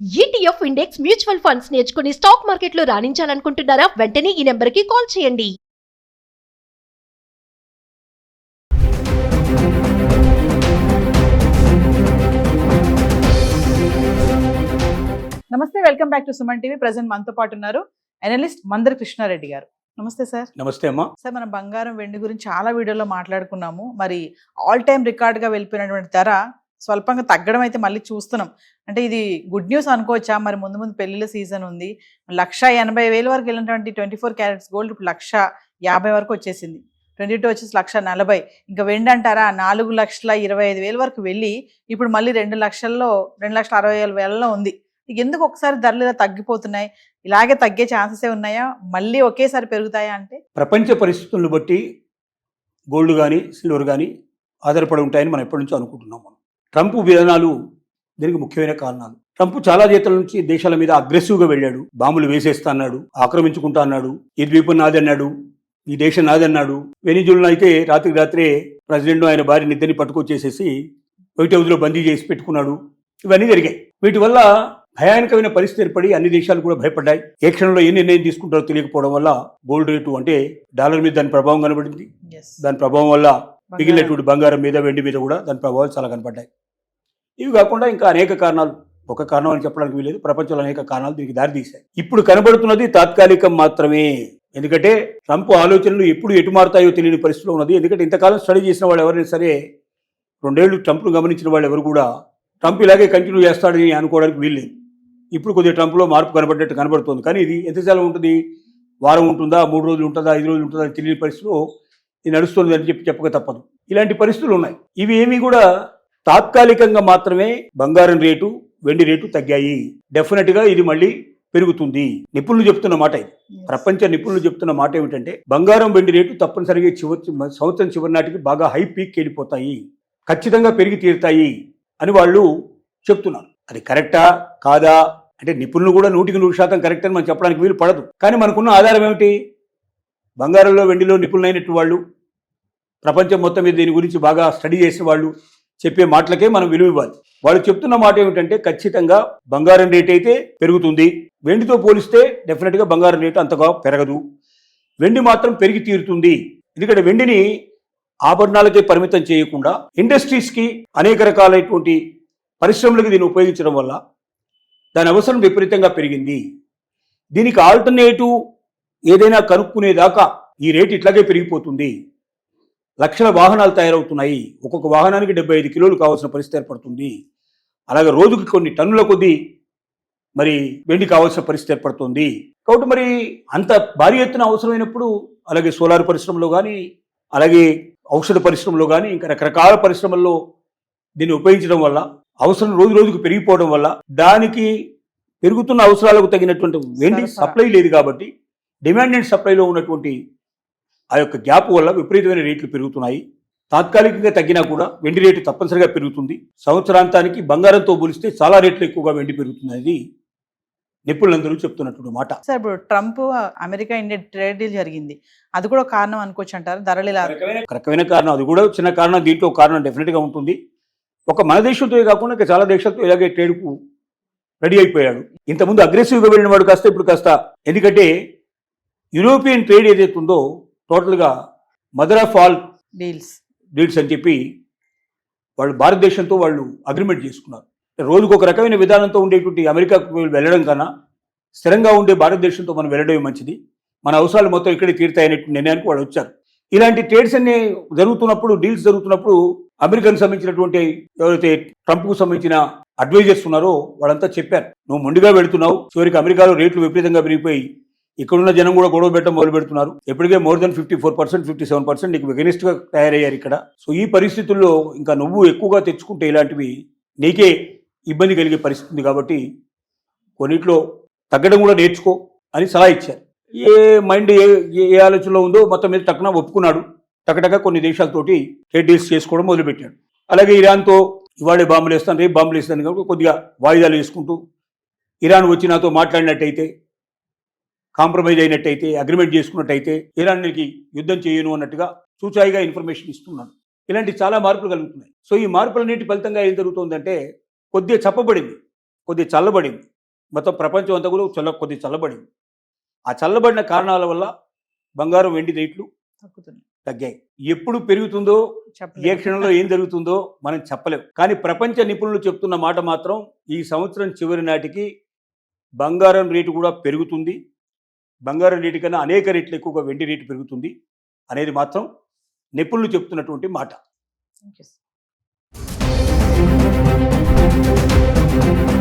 ETF index mutual funds నేర్చుకుని stock మార్కెట్లో రాణించాలనుకుంటున్నారా? వెంటనే ఈ నెంబర్కి కాల్ చేయండి. నమస్తే, welcome back to Suman TV. Present మనతో పాటు ఉన్నారు అనలిస్ట్ మందర్ కృష్ణారెడ్డి గారు. నమస్తే సార్. నమస్తే అమ్మా. సార్, మనం బంగారం వెండి గురించి చాలా వీడియోలో మాట్లాడుకున్నాము. మరి ఆల్ టైమ్ రికార్డ్గా వెళ్ళిపోయినటువంటి ధర స్వల్పంగా తగ్గడం అయితే మళ్ళీ చూస్తున్నాం. అంటే ఇది గుడ్ న్యూస్ అనుకోవచ్చా? మరి ముందు ముందు పెళ్లిళ్ళ సీజన్ ఉంది. 1,80,000 వరకు వెళ్ళినటువంటి 24 క్యారెట్స్ గోల్డ్ ఇప్పుడు 1,50,000 వరకు వచ్చేసింది. 22 వచ్చేసి 1,40,000. ఇంకా వెండి అంటారా 4,25,000 వరకు వెళ్ళి ఇప్పుడు మళ్ళీ 2,60,000 ఉంది. ఎందుకు ఒకసారి ధరలు ఇలా తగ్గిపోతున్నాయి? ఇలాగే తగ్గే ఛాన్సెస్ ఉన్నాయా? మళ్ళీ ఒకేసారి పెరుగుతాయా? అంటే ప్రపంచ పరిస్థితులను బట్టి గోల్డ్ కానీ సిల్వర్ కానీ ఆధారపడి ఉంటాయని మనం ఎప్పటి నుంచో అనుకుంటున్నాం. మనం ట్రంప్ విధానాలు దీనికి ముఖ్యమైన కారణాలు. ట్రంప్ చాలా జీతాల నుంచి దేశాల మీద అగ్రెసివ్గా వెళ్ళాడు. బాంబులు వేసేస్తా అన్నాడు, ఆక్రమించుకుంటా అన్నాడు, ఈ ద్వీపం నాది అన్నాడు, ఈ దేశం నాది అన్నాడు. వెనిజులాను అయితే రాత్రికి రాత్రే ప్రెసిడెంట్ ఆయన భార్యని ఇద్దరిని పట్టుకొచ్చేసేసి వైట్ హౌస్లో బందీ చేసి పెట్టుకున్నాడు. ఇవన్నీ జరిగాయి. వీటి వల్ల భయానకమైన పరిస్థితి ఏర్పడి అన్ని దేశాలు కూడా భయపడ్డాయి. ఏ క్షణంలో ఏ నిర్ణయం తీసుకుంటారో తెలియకపోవడం వల్ల గోల్డ్ రేటు అంటే డాలర్ మీద దాని ప్రభావం కనబడింది. దాని ప్రభావం వల్ల మిగిలినటువంటి బంగారం మీద వెండి మీద కూడా దాని ప్రభావాలు చాలా కనపడ్డాయి. ఇవి కాకుండా ఇంకా అనేక కారణాలు, ఒక కారణం అని చెప్పడానికి వీలేదు, ప్రపంచంలో అనేక కారణాలు దీనికి దారితీశాయి. ఇప్పుడు కనబడుతున్నది తాత్కాలికం మాత్రమే. ఎందుకంటే ట్రంప్ ఆలోచనలు ఎప్పుడు ఎటు మారుతాయో తెలియని పరిస్థితిలో ఉన్నది. ఎందుకంటే ఇంతకాలం స్టడీ చేసిన వాళ్ళు ఎవరైనా సరే, 2 ఏళ్లు ట్రంప్ను గమనించిన వాళ్ళు ఎవరు కూడా ట్రంప్ ఇలాగే కంటిన్యూ చేస్తాడని అనుకోవడానికి వీల్లేదు. ఇప్పుడు కొద్దిగా ట్రంప్లో మార్పు కనబడ్డట్టు కనబడుతుంది. కానీ ఇది ఎంతకాలం ఉంటుంది? వారం ఉంటుందా, 3 రోజులు ఉంటుందా, 5 రోజులు ఉంటుందా అని తెలియని పరిస్థితిలో ఇది నడుస్తుంది అని చెప్పక తప్పదు. ఇలాంటి పరిస్థితులు ఉన్నాయి. ఇవి ఏమీ కూడా తాత్కాలికంగా మాత్రమే బంగారం రేటు, వెండి రేటు తగ్గాయి. డెఫినెట్గా ఇది మళ్ళీ పెరుగుతుంది. నిపుణులు చెప్తున్న మాట ఇది. ప్రపంచ నిపుణులు చెప్తున్న మాట ఏమిటంటే బంగారం వెండి రేటు తప్పనిసరిగా సంవత్సరం చివరి నాటికి బాగా హై పీక్ వెళ్ళిపోతాయి, ఖచ్చితంగా పెరిగి తీరుతాయి అని వాళ్ళు చెప్తున్నారు. అది కరెక్టా కాదా అంటే నిపుణులు కూడా 100% కరెక్ట్ అని మనం చెప్పడానికి వీలు పడదు. కానీ మనకున్న ఆధారం ఏమిటి? బంగారంలో వెండిలో నిపుణులైనట్టు వాళ్ళు, ప్రపంచం మొత్తం మీద దీని గురించి బాగా స్టడీ చేసే వాళ్ళు చెప్పే మాటలకే మనం విలువ ఇవ్వాలి. వాళ్ళు చెప్తున్న మాట ఏమిటంటే ఖచ్చితంగా బంగారం రేట్ అయితే పెరుగుతుంది. వెండితో పోలిస్తే డెఫినెట్గా బంగారం రేటు అంతగా పెరగదు. వెండి మాత్రం పెరిగి తీరుతుంది. ఎందుకంటే వెండిని ఆభరణాలకే పరిమితం చేయకుండా ఇండస్ట్రీస్కి, అనేక రకాలైనటువంటి పరిశ్రమలకు దీన్ని ఉపయోగించడం వల్ల దాని అవసరం విపరీతంగా పెరిగింది. దీనికి ఆల్టర్నేటివ్ ఏదైనా కనుక్కునేదాకా ఈ రేటు ఇట్లాగే పెరిగిపోతుంది. లక్షల వాహనాలు తయారవుతున్నాయి. ఒక్కొక్క వాహనానికి 75 కిలోలు కావాల్సిన పరిస్థితి ఏర్పడుతుంది. అలాగే రోజుకి కొన్ని టన్నుల కొద్దీ మరి వెండి కావాల్సిన పరిస్థితి ఏర్పడుతుంది. కాబట్టి మరి అంత భారీ ఎత్తున అవసరమైనప్పుడు అలాగే సోలార్ పరిశ్రమలో కానీ, అలాగే ఔషధ పరిశ్రమలో కానీ, ఇంకా రకరకాల పరిశ్రమల్లో దీన్ని ఉపయోగించడం వల్ల అవసరం రోజు రోజుకు పెరిగిపోవడం వల్ల దానికి పెరుగుతున్న అవసరాలకు తగినటువంటి వెండి సప్లై లేదు. కాబట్టి డిమాండ్ అండ్ సప్లైలో ఉన్నటువంటి ఆ యొక్క గ్యాప్ వల్ల విపరీతమైన రేట్లు పెరుగుతున్నాయి. తాత్కాలికంగా తగ్గినా కూడా వెండి రేటు తప్పనిసరిగా పెరుగుతుంది. సంవత్సరాంతానికి బంగారంతో పోలిస్తే చాలా రేట్లు ఎక్కువగా వెండి పెరుగుతుంది అనేది నిపుణులందరూ చెప్తున్నటువంటి మాట. సార్, ఇప్పుడు Trump America India trade deal జరిగింది, అది కూడా కారణం అనుకోవచ్చు అంటారు? ధరలు ఇలా రకమైన కారణం, అది కూడా చిన్న కారణం. దీంట్లో కారణం డెఫినెట్గా ఉంటుంది. ఒక మన దేశంతో కాకుండా ఇంకా చాలా దేశాలతో ఇలాగే ట్రేడ్కు రెడీ అయిపోయాడు. ఇంతకుముందు అగ్రెసివ్గా వెళ్ళిన వాడు కాస్త ఇప్పుడు కాస్త, ఎందుకంటే యూరోపియన్ ట్రేడ్ ఏదైతే ఉందో టోటల్గా మదర్ ఆఫ్ ఆల్ డీల్స్ అని చెప్పి వాళ్ళు భారతదేశంతో వాళ్ళు అగ్రిమెంట్ చేసుకున్నారు. రోజుకు ఒక రకమైన విధానంతో ఉండేటువంటి అమెరికాకు వెళ్ళడం కన్నా స్థిరంగా ఉండే భారతదేశంతో మనం వెళ్ళడమే మంచిది, మన అవసరాలు మొత్తం ఇక్కడే తీరుతాయనే నిర్ణయానికి వాళ్ళు వచ్చారు. ఇలాంటి ట్రేడ్స్ అన్ని జరుగుతున్నప్పుడు, డీల్స్ జరుగుతున్నప్పుడు అమెరికాకు సంబంధించినటువంటి ఎవరైతే ట్రంప్కు సంబంధించిన అడ్వైజర్స్ ఉన్నారో వాళ్ళంతా చెప్పారు, నువ్వు మొండిగా వెళుతున్నావు, చివరికి అమెరికాలో రేట్లు విపరీతంగా పెరిగిపోయి ఇక్కడున్న జనం కూడా గొడవ పెట్టడం మొదలు పెడుతున్నారు. ఎప్పటికే more than 54%, 57% నీకు వెగనిస్ట్గా తయారయ్యారు ఇక్కడ. సో ఈ పరిస్థితుల్లో ఇంకా నువ్వు ఎక్కువగా తెచ్చుకుంటే ఇలాంటివి నీకే ఇబ్బంది కలిగే పరిస్థితి ఉంది. కాబట్టి కొన్నిట్లో తగ్గడం కూడా నేర్చుకో అని సలహా ఇచ్చారు. ఏ మైండ్ ఏ ఆలోచనలో ఉందో మొత్తం మీద టక్కున ఒప్పుకున్నాడు. టకటక కొన్ని దేశాలతోటి ట్రేడ్ డీల్స్ చేసుకోవడం మొదలుపెట్టాడు. అలాగే ఇరాన్తో ఇవాళే బాంబులు వేస్తాను, రేపు బాంబులు వేస్తాను కాబట్టి కొద్దిగా వాయిదాలు వేసుకుంటూ ఇరాన్ వచ్చి నాతో మాట్లాడినట్టయితే, కాంప్రమైజ్ అయినట్టయితే, అగ్రిమెంట్ చేసుకున్నట్టయితే ఇరాన్కి యుద్ధం చేయను అన్నట్టుగా సూచాయిగా ఇన్ఫర్మేషన్ ఇస్తున్నాడు. ఇలాంటి చాలా మార్పులు కలుగుతున్నాయి. సో ఈ మార్పులన్నిటి ఫలితంగా ఏం జరుగుతుందంటే కొద్దిగా చప్పబడింది, కొద్దిగా చల్లబడింది. మొత్తం ప్రపంచం అంతా కూడా కొద్ది చల్లబడింది. ఆ చల్లబడిన కారణాల వల్ల బంగారం వెండి రేట్లు తగ్గుతుంది. తగ్గాయి. ఎప్పుడు పెరుగుతుందో ఏ చెప్పలేదు. క్షణంలో ఏం జరుగుతుందో మనం చెప్పలేం. కానీ ప్రపంచ నిపుణులు చెప్తున్న మాట మాత్రం ఈ సంవత్సరం చివరి నాటికి బంగారం రేటు కూడా పెరుగుతుంది. బంగారం రేటు కన్నా అనేక రెట్లు ఎక్కువగా వెండి రేటు పెరుగుతుంది అనేది మాత్రం నిపుణులు చెప్తున్నటువంటి మాట. Thank you.